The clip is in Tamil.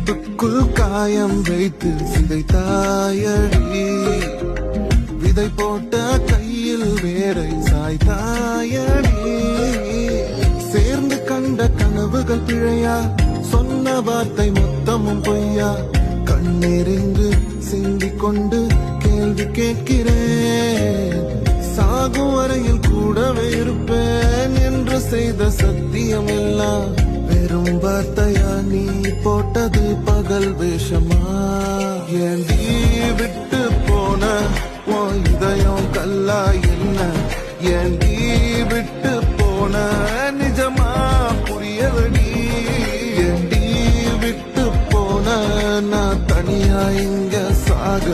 இதயத்துக்குள் காயம் வைத்து சிதைத்தாயடி, விதை போட்ட கையில் வேரை சாய்த்தாயடி. சேர்ந்து கண்ட கனவுகள் பிழையா, சொன்ன வார்த்தை மொத்தமும் பொய்யா, கண்ணெறிந்து சிந்திக் கொண்டு கேள்வி கேட்கிறேன். சாகும் வரையில் கூடவே இருப்பேன் என்று செய்த சத்தியம் எல்லாம் வெறும் வார்த்தையா, நீ போட்டது பகல் வேஷமா? ஏண்டி விட்டு போன உன் இதயம் கல்லா என்ன? ஏண்டி விட்டு போன நிஜமா புரியலடி? ஏண்டி விட்டு போன நான் தனியா இங்க சாக